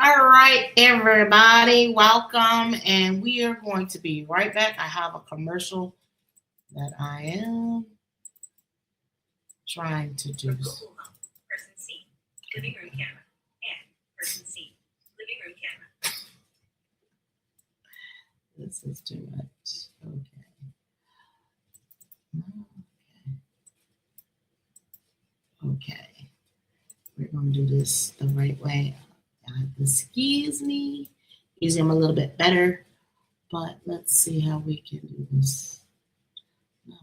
All right, everybody, welcome. And we are going to be right back. I have a commercial that I am trying to do. Person C, living room camera, and person C, living room camera. This is too much. Okay. Okay. We're going to do this the right way. Excuse me. Usually I'm a little bit better, but let's see how we can do this. No.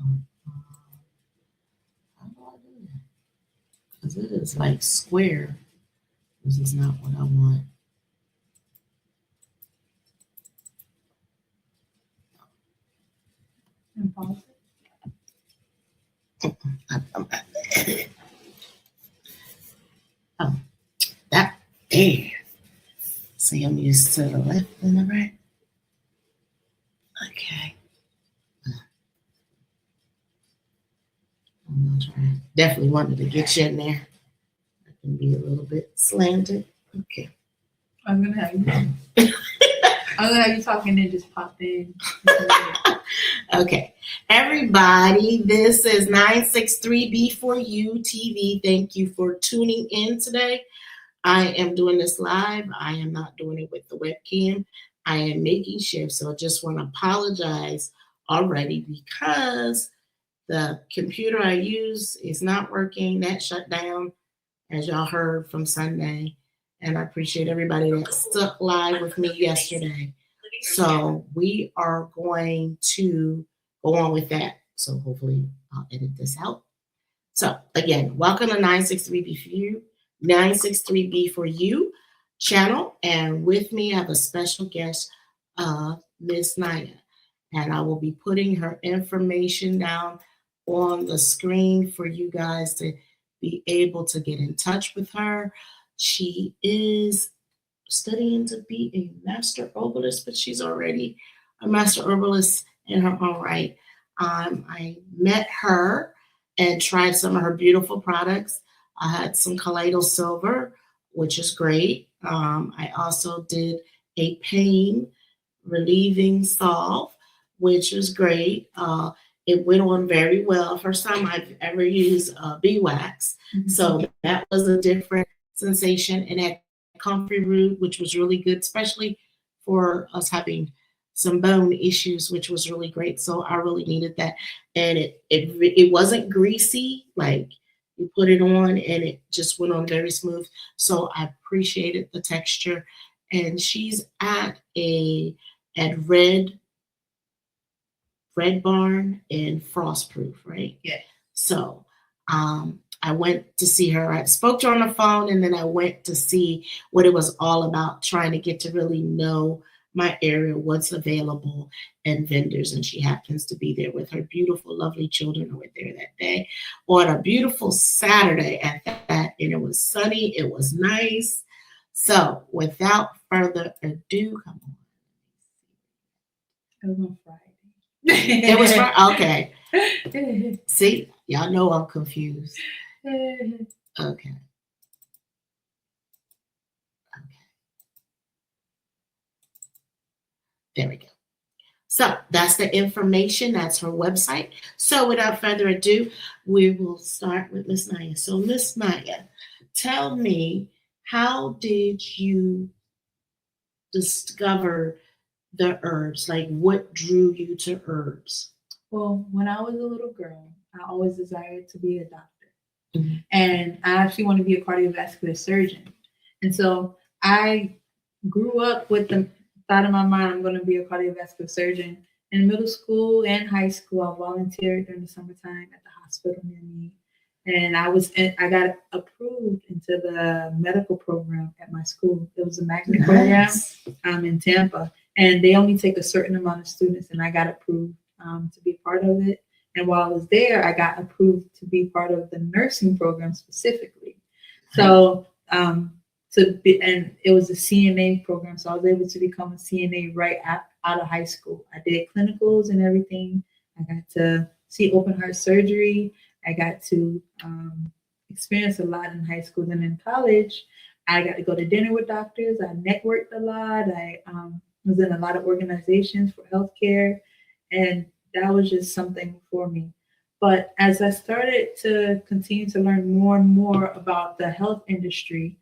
How do I do that? Because it is like square. This is not what I want. And pause it. Oh, that there. See, I'm used to the left and the right. Okay. I'm gonna try. Definitely wanted to get you in there. I can be a little bit slanted. Okay. I'm gonna have you. I'm gonna have you talking and just pop in. Okay, everybody, this is 963B4U TV. Thank you for tuning in today. I am doing this live. I am not doing it with the webcam. I am making shifts, so I just want to apologize already because the computer I use is not working. That shut down, as y'all heard from Sunday. And I appreciate everybody that stuck live with me yesterday. So we are going to go on with that. So hopefully I'll edit this out. So again, welcome to 963B4U, 963B4U channel. And with me, I have a special guest, Miss Nya. And I will be putting her information down on the screen for you guys to be able to get in touch with her. She is studying to be a master herbalist, but she's already a master herbalist in her own right. I met her and tried some of her beautiful products. I had some colloidal silver, which is great. I also did a pain relieving salve, which was great. It went on very well. First time I've ever used beeswax. Mm-hmm. So that was a different sensation. And that comfrey root, which was really good, especially for us having some bone issues, which was really great. So I really needed that. And it wasn't greasy, like you put it on and it just went on very smooth. So I appreciated the texture. And she's at Red Barn and Frostproof, right? Yeah. So I went to see her. I spoke to her on the phone, and then I went to see what it was all about, trying to get to really know my area, what's available, and vendors. And she happens to be there with her beautiful, lovely children who were there that day on a beautiful Saturday at that. And it was sunny. It was nice. So without further ado, come on. It was on Friday. It was Friday. Okay. See, y'all know I'm confused. Okay. There we go. So that's the information. That's her website. So without further ado, we will start with Miss Nya. So Miss Nya, tell me, how did you discover the herbs? Like, what drew you to herbs? Well, when I was a little girl, I always desired to be a doctor. Mm-hmm. And I actually want to be a cardiovascular surgeon. And so I grew up with the thought in my mind, I'm going to be a cardiovascular surgeon. In middle school and high school, I volunteered during the summertime at the hospital near me. And I got approved into the medical program at my school. It was a magnet program in Tampa. And they only take a certain amount of students, and I got approved to be part of it. And while I was there, I got approved to be part of the nursing program specifically. So and it was a CNA program, so I was able to become a CNA right out of high school. I did clinicals and everything. I got to see open heart surgery. I got to experience a lot in high school. Then in college, I got to go to dinner with doctors. I networked a lot. I was in a lot of organizations for healthcare, and that was just something for me. But as I started to continue to learn more and more about the health industry,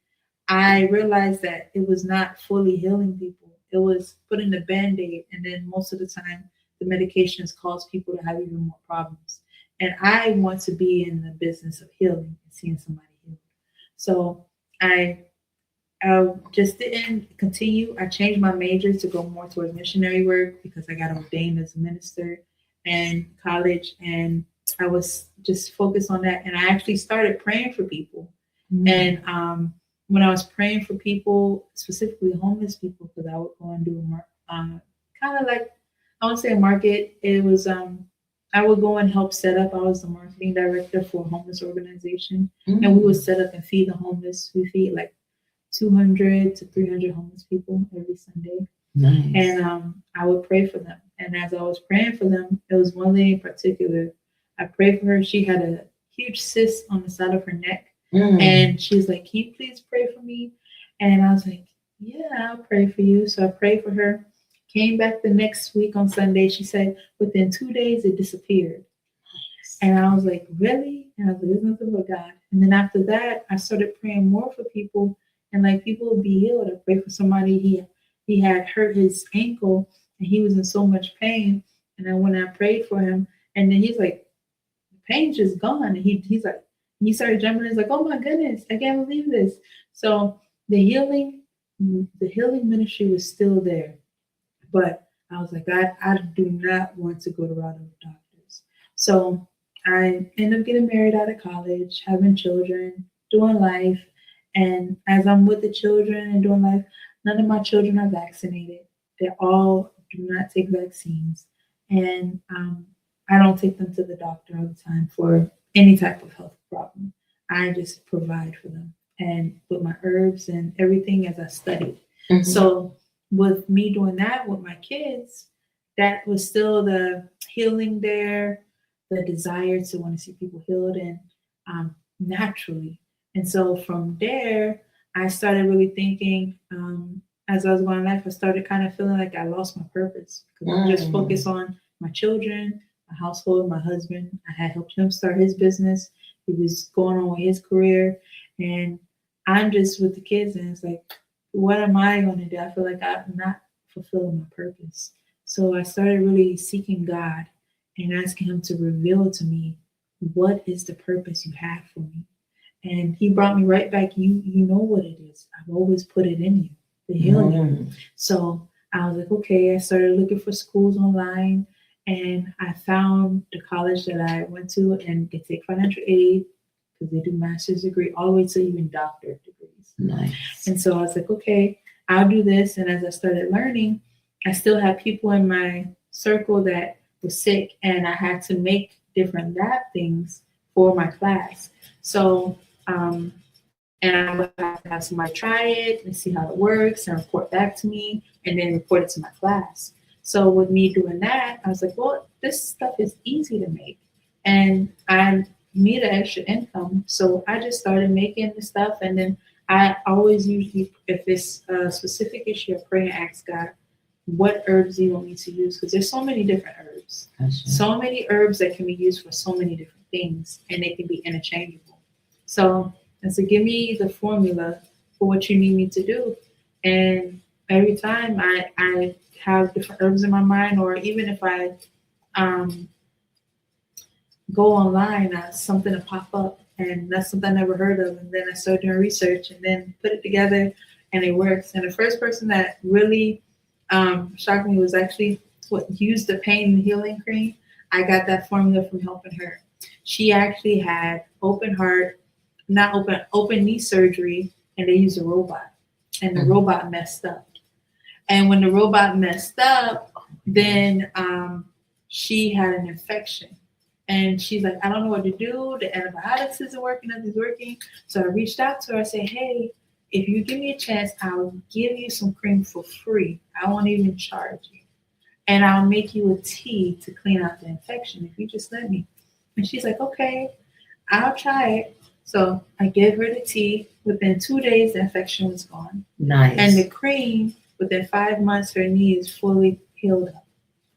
I realized that it was not fully healing people. It was putting the band-aid, and then most of the time, the medications cause people to have even more problems. And I want to be in the business of healing and seeing somebody healed. So I just didn't continue. I changed my major to go more towards missionary work because I got ordained as a minister in college, and I was just focused on that. And I actually started praying for people. Mm. And when I was praying for people, specifically homeless people, because I would go and do kind of like, I won't say a market. It was I would go and help set up. I was the marketing director for a homeless organization, and we would set up and feed the homeless. We feed like 200 to 300 homeless people every Sunday. Nice. And I would pray for them. And as I was praying for them, there was one lady in particular. I prayed for her. She had a huge cyst on the side of her neck. And she was like, "Can you please pray for me?" And I was like, "Yeah, I'll pray for you." So I prayed for her. Came back the next week on Sunday. She said within 2 days it disappeared. And I was like, "Really?" And I was like, "There's nothing but God." And then after that, I started praying more for people, and like people would be healed. I prayed for somebody, he had hurt his ankle and he was in so much pain. And then when I prayed for him, and then he's like, the pain's just gone. And he's like, he started jumping. He's like, "Oh my goodness, I can't believe this." So the healing ministry was still there. But I was like, I do not want to go the route of doctors. So I ended up getting married out of college, having children, doing life. And as I'm with the children and doing life, none of my children are vaccinated. They all do not take vaccines. And I don't take them to the doctor all the time for any type of health problem. I just provide for them. And with my herbs and everything as I studied. Mhm. So with me doing that with my kids, that was still the healing there, the desire to want to see people healed and naturally. And so from there, I started really thinking, as I was going in life, I started kind of feeling like I lost my purpose because I'm just focused on my children, my household, my husband. I had helped him start his business. He was going on with his career, and I'm just with the kids, and it's like, what am I going to do? I feel like I'm not fulfilling my purpose. So I started really seeking God and asking him to reveal to me, what is the purpose you have for me? And he brought me right back. You know what it is. I've always put it in you, the healing. So I was like, okay. I started looking for schools online, and I found the college that I went to, and they take financial aid because they do master's degree all the way to even doctorate degrees. Nice. And so I was like, okay, I'll do this. And as I started learning, I still had people in my circle that were sick, and I had to make different lab things for my class. So, and I would have to have somebody try it and see how it works and report back to me, and then report it to my class. So with me doing that, I was like, well, this stuff is easy to make, and I need an extra income. So I just started making the stuff, and then I always usually, if it's a specific issue, I pray and ask God, what herbs do you want me to use? Because there's so many different herbs. Gotcha. So many herbs that can be used for so many different things, and they can be interchangeable. So give me the formula for what you need me to do. And every time I have different herbs in my mind, or even if I go online, something to pop up, and that's something I never heard of. And then I started doing research and then put it together, and it works. And the first person that really shocked me was actually what used the pain and healing cream. I got that formula from helping her. She actually had open knee surgery, and they used a robot, and the robot messed up. And when the robot messed up, then she had an infection. And she's like, I don't know what to do. The antibiotics isn't working, nothing's working. So I reached out to her. I said, hey, if you give me a chance, I'll give you some cream for free. I won't even charge you. And I'll make you a tea to clean out the infection if you just let me. And she's like, okay, I'll try it. So I gave her the tea. Within 2 days, the infection was gone. Nice. And the cream, within 5 months, her knee is fully healed up.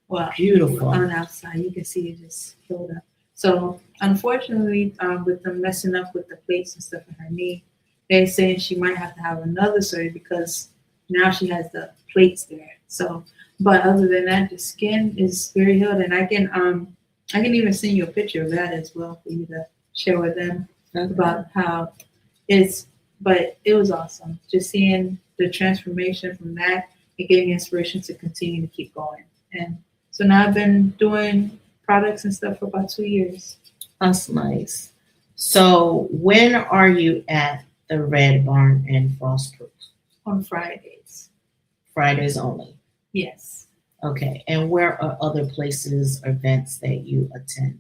Well, Beautiful. on the outside, you can see it just healed up. So unfortunately, with them messing up with the plates and stuff in her knee, they're saying she might have to have another surgery because now she has the plates there. So, but other than that, the skin is very healed, and I can even send you a picture of that as well for you to share with them about how it's. But it was awesome just seeing the transformation from that. It gave me inspiration to continue to keep going, and so now I've been doing products and stuff for about 2 years. That's nice. So when are you at the Red Barn and Frostproof? On Fridays. Fridays only. Yes. Okay. And where are other places, events that you attend?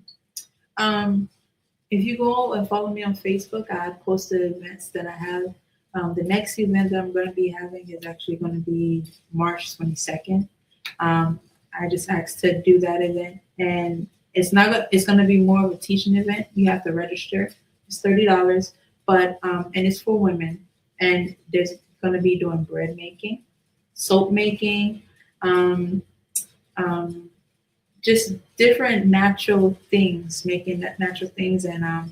If you go and follow me on Facebook, I posted events that I have. The next event that I'm going to be having is actually going to be March 22nd. I just asked to do that event, and it's going to be more of a teaching event. You have to register. It's $30, but and it's for women. And there's going to be doing bread making, soap making, just different natural things, making natural things, and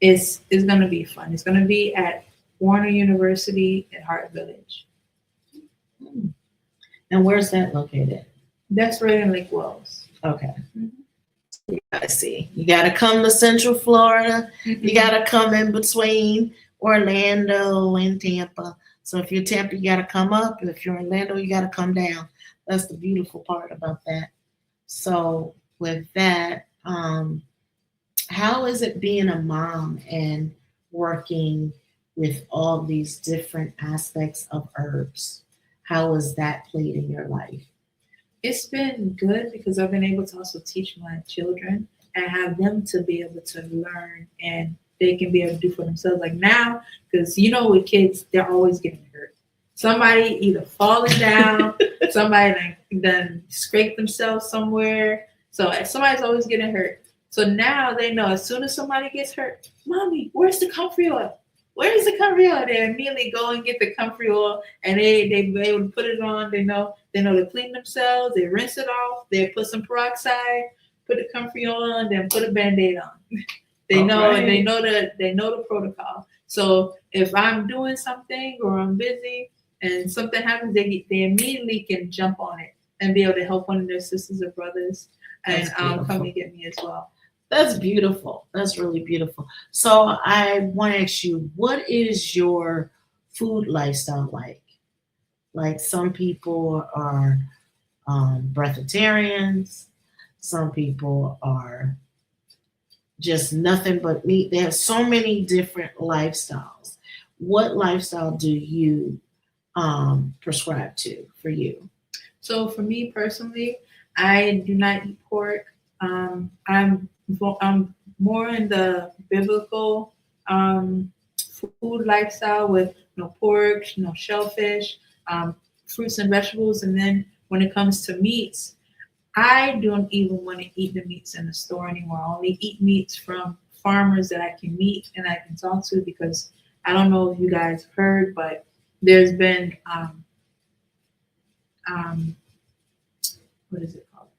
it's going to be fun. It's going to be at Warner University at Hart Village. And where's that located? That's right in Lake Wells. Okay. Mm-hmm. I see. You got to come to Central Florida. You got to come in between Orlando and Tampa. So if you're Tampa, you got to come up. And if you're Orlando, you got to come down. That's the beautiful part about that. So with that, how is it being a mom and working with all these different aspects of herbs? How has that played in your life? It's been good because I've been able to also teach my children and have them to be able to learn, and they can be able to do for themselves. Like now, because with kids, they're always getting hurt. Somebody either falling down, somebody done scraped themselves somewhere. So somebody's always getting hurt. So now they know as soon as somebody gets hurt, Mommy, where's the comfrey oil? Where's the comfrey oil? They immediately go and get the comfrey oil, and they able to put it on. They know to clean themselves. They rinse it off. They put some peroxide, put the comfrey oil on, then put a Band-Aid on. They know the protocol. So if I'm doing something or I'm busy and something happens, they immediately can jump on it and be able to help one of their sisters or brothers and come and get me as well. That's beautiful. That's really beautiful. So I want to ask you, what is your food lifestyle like? Like some people are breatharians. Some people are just nothing but meat. They have so many different lifestyles. What lifestyle do you prescribe to for you? So for me personally, I do not eat pork. I'm more in the biblical food lifestyle with no pork, no shellfish, fruits and vegetables. And then when it comes to meats, I don't even want to eat the meats in the store anymore. I only eat meats from farmers that I can meet and I can talk to, because I don't know if you guys have heard, but there's been what is it called?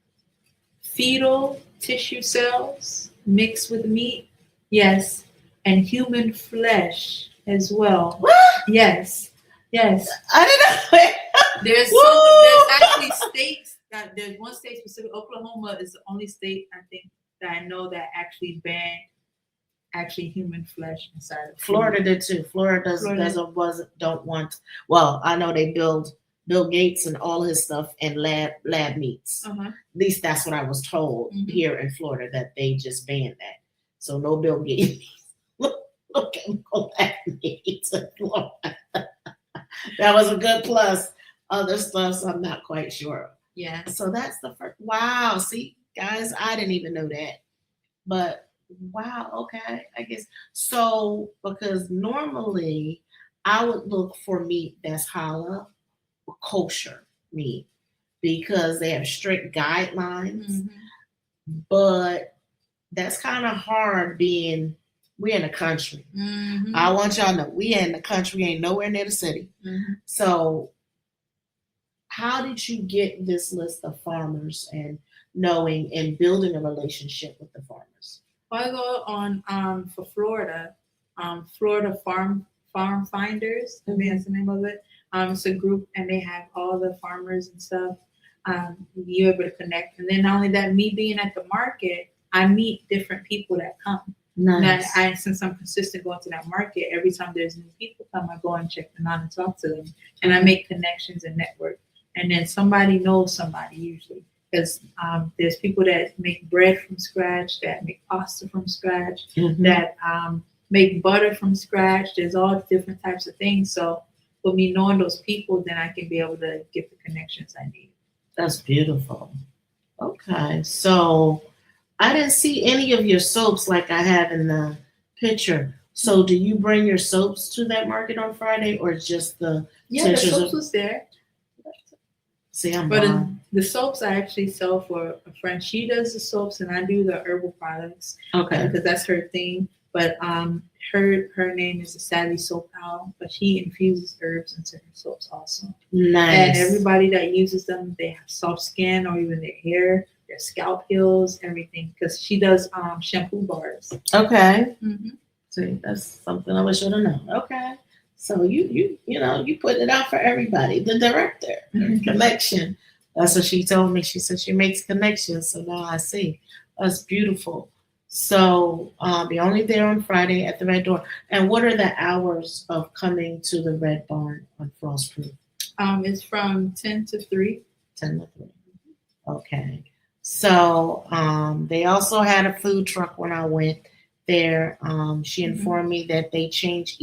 Fetal tissue cells mixed with meat. Yes. And human flesh as well. What? Yes. I didn't know. There's actually states that there's one state specific. Oklahoma is the only state I think that I know that actually banned human flesh inside of Florida did too. Florida don't want. Well, I know they build Bill Gates and all his stuff and lab meats. Uh-huh. At least that's what I was told here in Florida, that they just banned that. So no Bill Gates. Look at all that meat in Florida. That was a good plus. Other stuff, so I'm not quite sure. Yeah. So that's the first. Wow. See, guys, I didn't even know that. But wow. Okay. I guess so, because normally I would look for meat that's halal or kosher meat because they have strict guidelines. But that's kind of hard being We in the country. Mhm. I want y'all to know we in the country, ain't nowhere near the city. Mhm. So how did you get this list of farmers and knowing and building a relationship with the farmers? Well, I go on for Florida, Florida Farm Finders. I think that's the name of it. It's a group, and they have all the farmers and stuff. You're able to connect, and then not only that, me being at the market, I meet different people that come. Nice. Since I'm consistent going to that market, every time there's new people come, I go and check them out and talk to them, and I make connections and network. And then somebody knows somebody usually, because there's people that make bread from scratch, that make pasta from scratch, Mhm. that make butter from scratch. There's all different types of things. So with me knowing those people, then I can be able to get the connections I need. That's beautiful. Okay, so I didn't see any of your soaps like I have in the picture. So do you bring your soaps to that market on Friday, or just the Yeah, the tinctures? soaps was there. See, I'm But blind. the soaps I actually sell for a friend. She does the soaps and I do the herbal products Okay. because that's her thing. But her name is the Savvy Soap Owl, but she infuses herbs into her soaps also. Nice. And everybody that uses them, they have soft skin or even their hair, their scalp heals, everything. Because she does shampoo bars. Okay. Mm-hmm. See, that's something I wish I'd have known. Okay. So you put it out for everybody. The director, connection. That's what she told me. She said she makes connections. So now I see. That's beautiful. So you're only there on Friday at the Red Door. And what are the hours of coming to the Red Barn on Frost Proof? It's from 10 to 3. 10 to 3. Okay. So they also had a food truck when I went there. She informed me that they change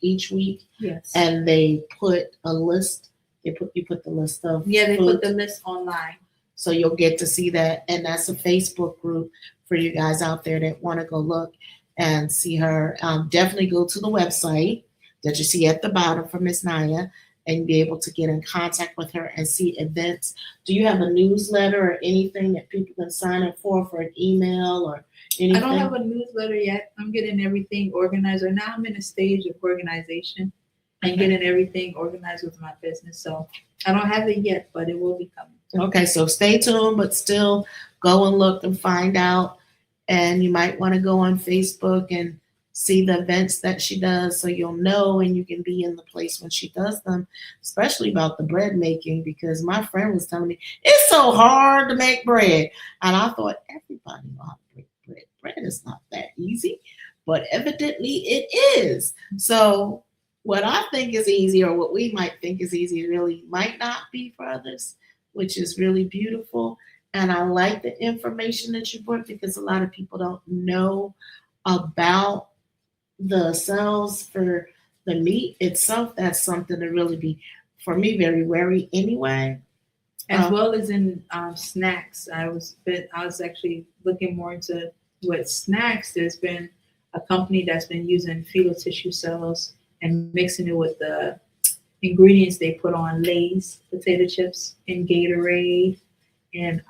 each week. Yes. And they put a list. You put the list of they food. put the list online. So you'll get to see that. And that's a Facebook group for you guys out there that want to go look and see her. Definitely go to the website that you see at the bottom for Miss Nya and be able to get in contact with her and see events. Do you have a newsletter or anything that people can sign up for an email or anything? I don't have a newsletter yet. I'm getting everything organized. Right now I'm in a stage of organization and getting everything organized with my business. So I don't have it yet, but it will be coming. Okay, so stay tuned, but still go and look and find out. And you might want to go on Facebook and see the events that she does so you'll know and you can be in the place when she does them, especially about the bread making, because my friend was telling me it's so hard to make bread. And I thought everybody knows how to make bread. Bread is not that easy, but evidently it is. So what I think is easy or what we might think is easy really might not be for others, which is really beautiful. And I like the information that you brought because a lot of people don't know about the cells for the meat itself. That's something to really be, for me, very wary anyway. As well as in snacks. I was actually looking more into what snacks. There's been a company that's been using fetal tissue cells and mixing it with the ingredients they put on Lay's potato chips and Gatorade and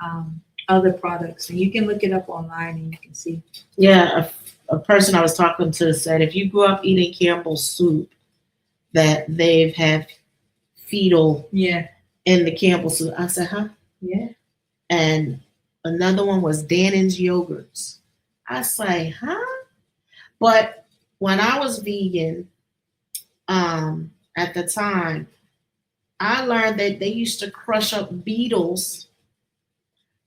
other products. And you can look it up online and you can see. Yeah, a person I was talking to said if you grew up eating Campbell's soup, that they've had fetal in the Campbell soup. I said, huh? Yeah. And another one was Dannon's yogurts. I say, huh? But when I was vegan, at the time, I learned that they used to crush up beetles,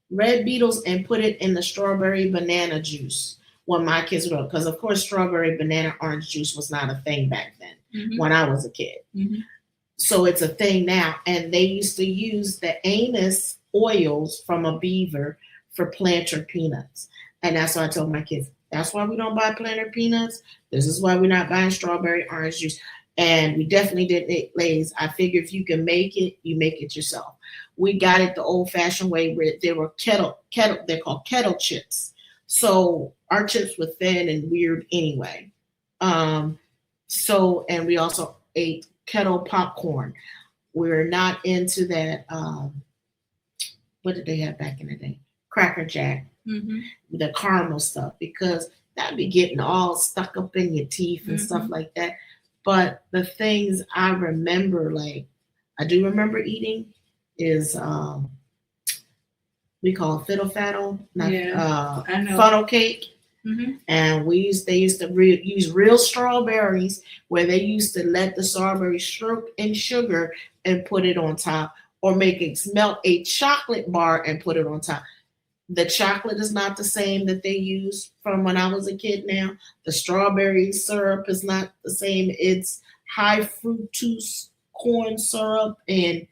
red beetles, and put it in the strawberry banana juice when my kids were up. Because, of course, strawberry banana orange juice was not a thing back then when I was a kid. Mm-hmm. So it's a thing now. And they used to use the anus oils from a beaver for planter peanuts. And that's why I told my kids, that's why we don't buy planter peanuts. This is why we're not buying strawberry orange juice. And we definitely didn't eat Lay's. I figure if you can make it, you make it yourself. We got it the old-fashioned way where they were they're called kettle chips. So our chips were thin and weird anyway. And we also ate kettle popcorn. We're not into that. What did they have back in the day? Cracker Jack, the caramel stuff, because that'd be getting all stuck up in your teeth and stuff like that. But the things I remember, like I do remember eating, is we call it fiddle faddle, I know. funnel cake. Mm-hmm. And they used to use real strawberries, where they used to let the strawberries soak in sugar and put it on top, or melt a chocolate bar and put it on top. The chocolate is not the same that they use from when I was a kid now. The strawberry syrup is not the same. It's high fructose corn syrup and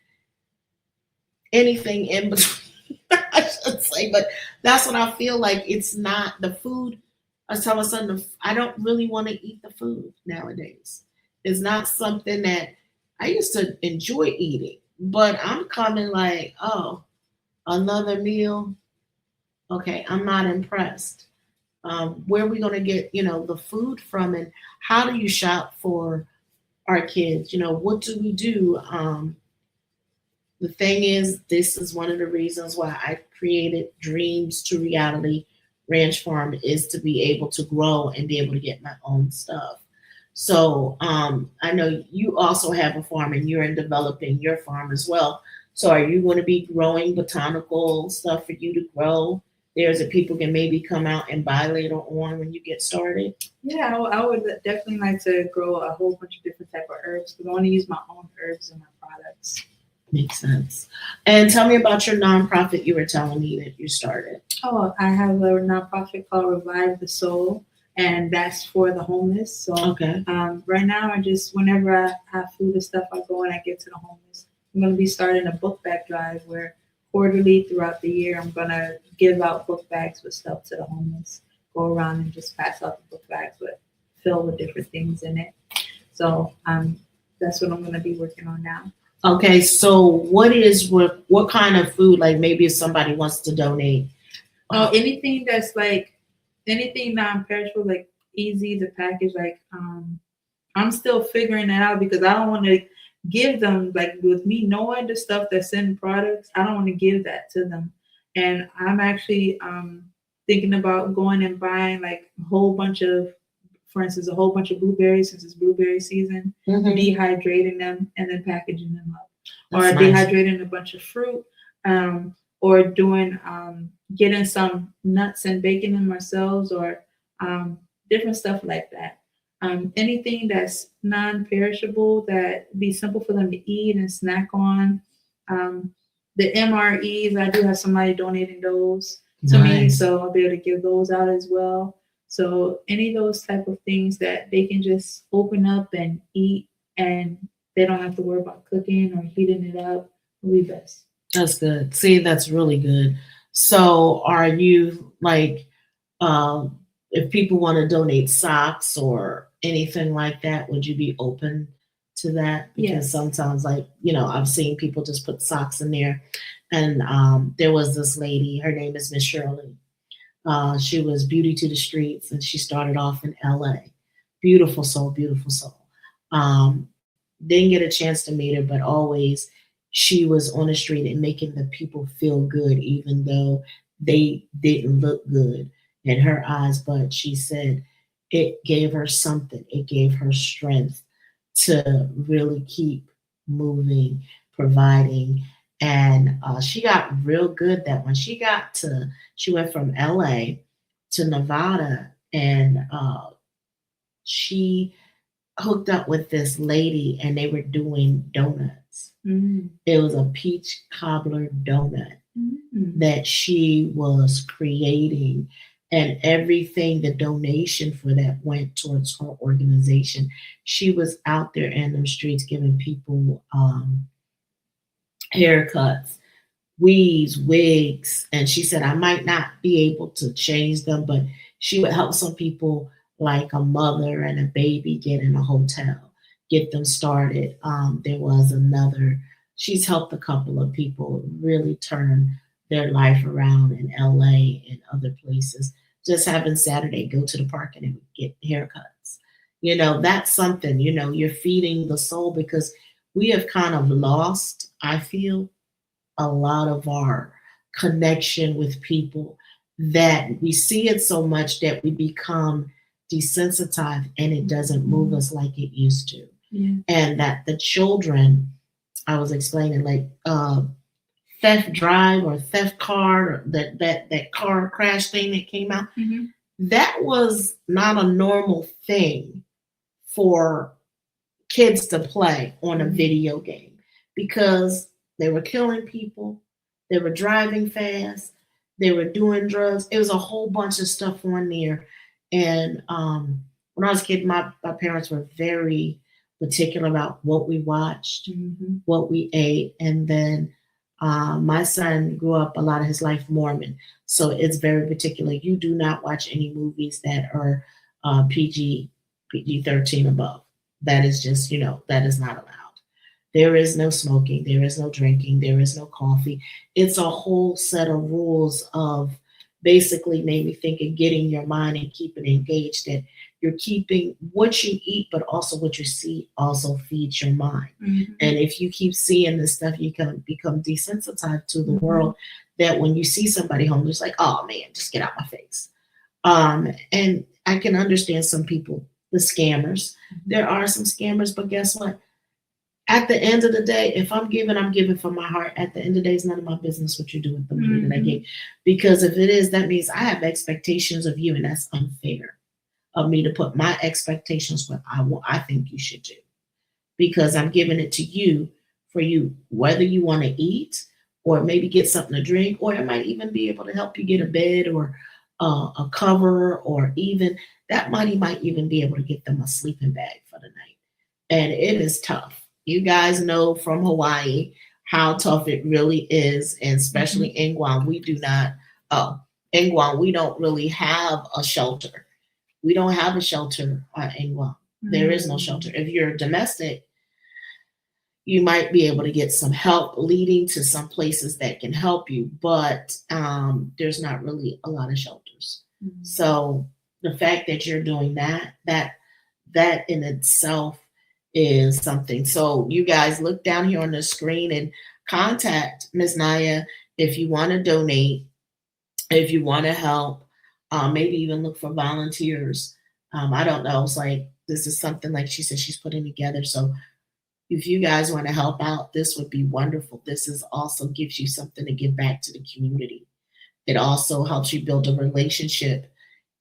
anything in between. I should say, but that's what I feel like. It's not the food. I tell my son, I don't really want to eat the food nowadays. It's not something that I used to enjoy eating, but I'm coming like, oh, another meal. Okay, I'm not impressed. Where are we going to get, the food from, and how do you shop for our kids? What do we do? The thing is, this is one of the reasons why I created Dreams to Reality Ranch Farm, is to be able to grow and be able to get my own stuff. So I know you also have a farm and you're in developing your farm as well. So are you going to be growing botanical stuff for you to grow? There's that people can maybe come out and buy later on when you get started? Yeah, I would definitely like to grow a whole bunch of different type of herbs, because I want to use my own herbs in my products. Makes sense. And tell me about your nonprofit you were telling me that you started. Oh, I have a nonprofit called Revive the Soul, and that's for the homeless. So Okay. right now, whenever I have food and stuff, I go and I give to the homeless. I'm going to be starting a book bag drive where quarterly throughout the year, I'm going to give out book bags with stuff to the homeless. Go around and just pass out the book bags filled with different things in it. So that's what I'm going to be working on now. Okay, so what kind of food, like maybe if somebody wants to donate? Oh, anything that's like anything non-perishable, like easy to package. Like I'm still figuring that out, because I don't want to give them, like, with me knowing the stuff that's in products, I don't want to give that to them. And I'm actually thinking about going and buying like a whole bunch of blueberries, since it's blueberry season, dehydrating them and then packaging them up. That's or nice. Dehydrating a bunch of fruit, or doing getting some nuts and baking them ourselves, or different stuff like that. Anything that's non-perishable that be simple for them to eat and snack on. The MREs, I do have somebody donating those to me, so I'll be able to give those out as well. So any of those type of things that they can just open up and eat, and they don't have to worry about cooking or heating it up, will be best. That's good. See, that's really good. So are you like, if people want to donate socks or anything like that, would you be open to that? Because Yes. sometimes, like, I've seen people just put socks in there. And there was this lady, her name is Miss Shirley. She was Beauty to the Streets, and she started off in LA. Beautiful soul, beautiful soul. Didn't get a chance to meet her, but always she was on the street and making the people feel good, even though they didn't look good in her eyes. But she said it gave her something. It gave her strength to really keep moving, providing. And she got real good that when she went from LA to Nevada, and she hooked up with this lady, and they were doing donuts. It was a peach cobbler donut that she was creating, and everything, the donation for that went towards her organization. She was out there in the streets giving people haircuts, weaves, wigs, and she said, I might not be able to change them, but she would help some people, like a mother and a baby, get in a hotel, get them started. There was another, she's helped a couple of people really turn their life around in LA and other places. Just having Saturday, go to the park and get haircuts. That's something, you're feeding the soul, because we have kind of lost, I feel, a lot of our connection with people that we see it so much that we become desensitized and it doesn't move us like it used to. Yeah. And that the children, I was explaining, like theft drive or theft car, or that car crash thing that came out, Mm-hmm. that was not a normal thing for kids to play on a video game because they were killing people, they were driving fast, they were doing drugs. It was a whole bunch of stuff on there. And when I was a kid, my parents were very particular about what we watched, Mm-hmm. what we ate, and then my son grew up a lot of his life Mormon, so it's very particular. You do not watch any movies that are PG 13 above. That is just, that is not allowed. There is no smoking, there is no drinking, there is no coffee. It's a whole set of rules of basically made me think of getting your mind and keeping it engaged, that you're keeping what you eat, but also what you see also feeds your mind. Mm-hmm. And if you keep seeing this stuff, you can become desensitized to the world, that when you see somebody homeless, like, oh man, just get out my face. And I can understand some people, the scammers. There are some scammers, but guess what? At the end of the day, if I'm giving from my heart. At the end of the day, it's none of my business what you do with the money that I gave. Because if it is, that means I have expectations of you, and that's unfair of me to put my expectations what I think you should do. Because I'm giving it to you for you, whether you want to eat or maybe get something to drink, or it might even be able to help you get a bed or a cover, or even that money might even be able to get them a sleeping bag for the night. And it is tough. You guys know from Hawaii how tough it really is, and especially in Guam, we don't really have a shelter. We don't have a shelter in Guam. There is no shelter. If you're domestic, you might be able to get some help leading to some places that can help you, but there's not really a lot of shelters. Mm-hmm. So the fact that you're doing that in itself is something. So you guys look down here on the screen and contact Ms. Nya if you want to donate, if you want to help, maybe even look for volunteers. I don't know. It's like, this is something like she said she's putting together. So if you guys want to help out, this would be wonderful. This is also gives you something to give back to the community. It also helps you build a relationship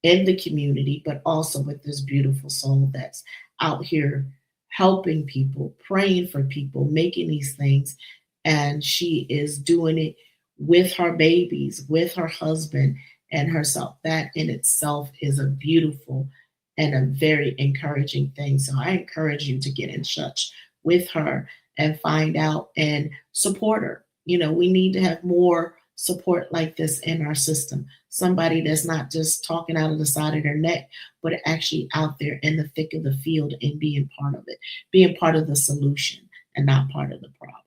in the community, but also with this beautiful soul that's out here helping people, praying for people, making these things. And she is doing it with her babies, with her husband and herself. That in itself is a beautiful and a very encouraging thing. So I encourage you to get in touch with her and find out and support her. We need to have more support like this in our system. Somebody that's not just talking out of the side of their neck, but actually out there in the thick of the field and being part of it, being part of the solution and not part of the problem.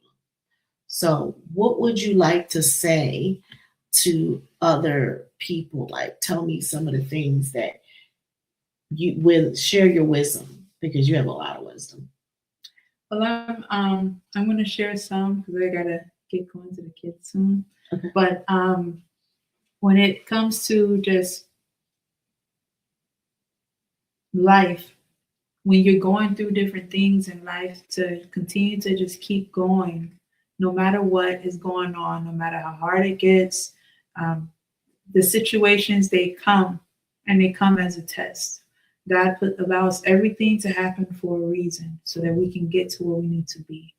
So what would you like to say to other people? Like, tell me some of the things that you will share your wisdom, because you have a lot of wisdom. Well, I'm going to share some because I got to get going to the kids soon. Okay. But when it comes to just life, when you're going through different things in life, to continue to just keep going, no matter what is going on, no matter how hard it gets, the situations, they come, and they come as a test. God allows everything to happen for a reason so that we can get to where we need to be.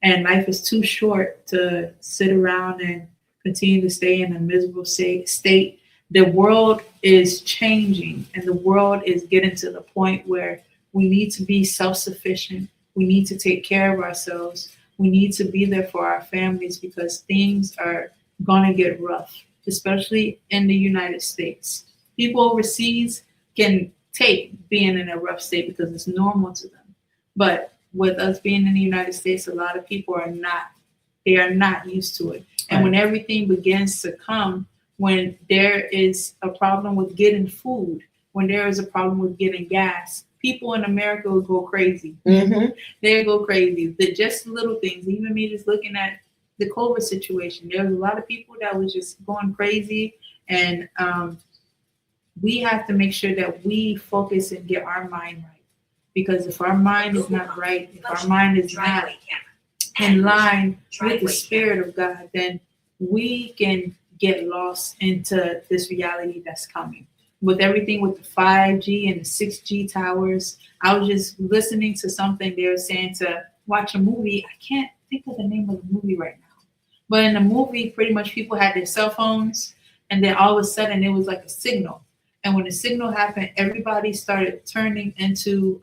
And life is too short to sit around and continue to stay in a miserable state. The world is changing, and the world is getting to the point where we need to be self-sufficient. We need to take care of ourselves. We need to be there for our families, because things are going to get rough, especially in the United States. People overseas can take being in a rough state because it's normal to them. But with us being in the United States, a lot of people are not used to it. And when everything begins to come, when there is a problem with getting food, when there is a problem with getting gas, people in America will go crazy. Mm-hmm. They'll go crazy. Just little things, even me just looking at the COVID situation. There was a lot of people that was just going crazy, and we have to make sure that we focus and get our mind right. Because if our mind is not right, if our mind is not Driveway camera. in line with Driveway the Spirit of God, then we can get lost into this reality that's coming. With everything with the 5G and the 6G towers, I was just listening to something they were saying to watch a movie. I can't think of the name of the movie right now. But in the movie, pretty much people had their cell phones, and then all of a sudden it was like a signal. And when the signal happened, everybody started turning into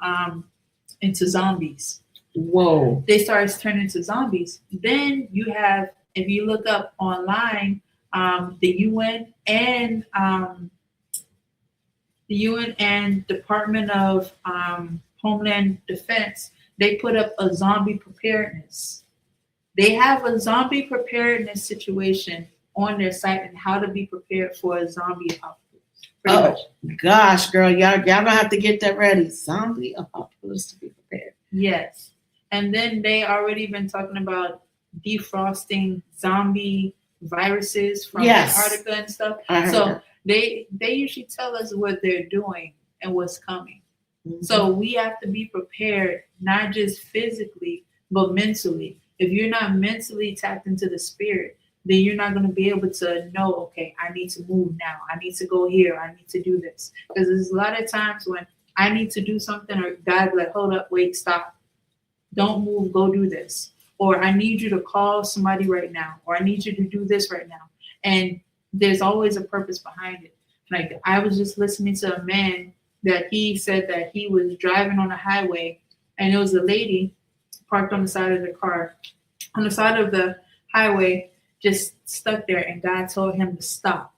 zombies. Whoa. They started turning into zombies. Then you have, if you look up online, the UN and Department of Homeland Defense, they put up a zombie preparedness. They have a zombie preparedness situation on their site and how to be prepared for a zombie apocalypse. Oh gosh, girl, y'all gonna have to get that ready. Zombie apocalypse to be prepared. Yes. And then they already been talking about defrosting zombie viruses from Antarctica and stuff. So they usually tell us what they're doing and what's coming. Mm-hmm. So we have to be prepared, not just physically, but mentally. If you're not mentally tapped into the Spirit, then you're not going to be able to know, okay, I need to move now. I need to go here. I need to do this. Because there's a lot of times when I need to do something, or God's like, hold up, wait, stop. Don't move, go do this. Or I need you to call somebody right now. Or I need you to do this right now. And there's always a purpose behind it. Like, I was just listening to a man that he said that he was driving on a highway, and it was a lady parked on the side of the car, on the side of the highway, just stuck there, and God told him to stop.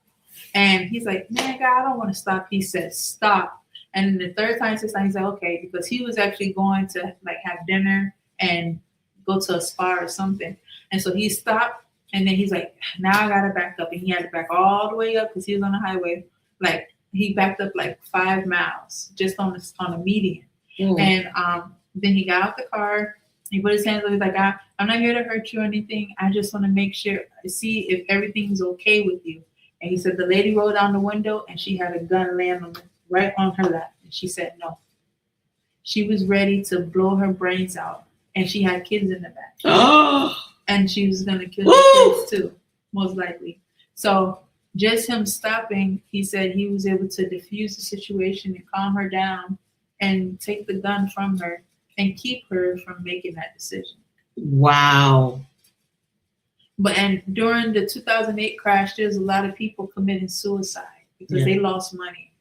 And he's like, man, God, I don't want to stop. He said, stop. And the third time, he's like, okay, because he was actually going to like have dinner and go to a spa or something. And so he stopped, and then he's like, now I got to back up. And he had to back all the way up because he was on the highway. Like, he backed up like 5 miles just on a median. Mm. And then he got out the car. He put his hands up. He's like, I'm not here to hurt you or anything. I just want to make sure, see if everything's okay with you. And he said the lady rolled down the window, and she had a gun laying right on her lap. And she said no. She was ready to blow her brains out. And she had kids in the back. Oh. And she was going to kill the kids too, most likely. So just him stopping, he said he was able to diffuse the situation and calm her down and take the gun from her and keep her from making that decision. Wow. And during the 2008 crash, there's a lot of people committing suicide because they lost money.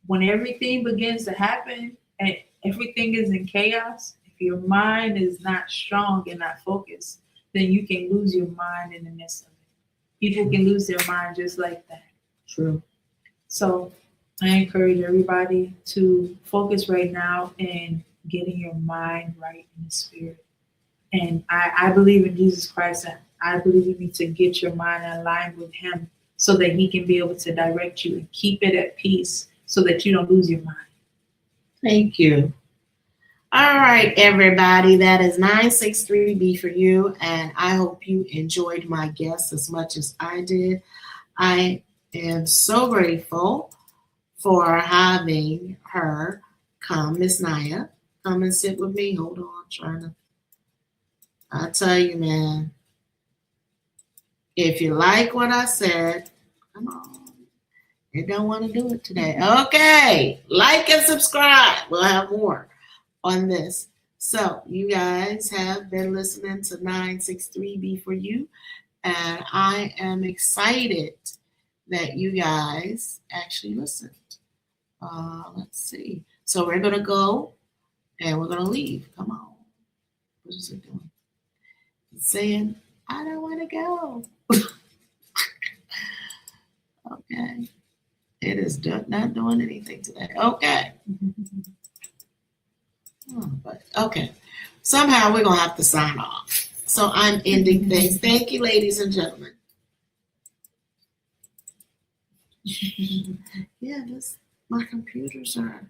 When everything begins to happen and everything is in chaos, if your mind is not strong and not focused, then you can lose your mind in the midst of it. People can lose their mind just like that. True. So I encourage everybody to focus right now in getting your mind right in the Spirit. And I believe in Jesus Christ, and I believe you need to get your mind aligned with Him so that He can be able to direct you and keep it at peace so that you don't lose your mind. Thank you. All right, everybody, that is 963B for you, and I hope you enjoyed my guest as much as I did. I am so grateful for having her come. Miss Nya, come and sit with me. Hold on, I tell you, man, if you like what I said, come on. You don't want to do it today. Okay, like and subscribe. We'll have more on this. So you guys have been listening to 963B for you, and I am excited that you guys actually listened. Let's see. So we're gonna go and we're gonna leave. Come on. What is it doing? It's saying, I don't want to go. Okay. It is not doing anything today. Okay. But okay. Somehow we're going to have to sign off. So I'm ending things. Thank you, ladies and gentlemen. Yeah, my computers are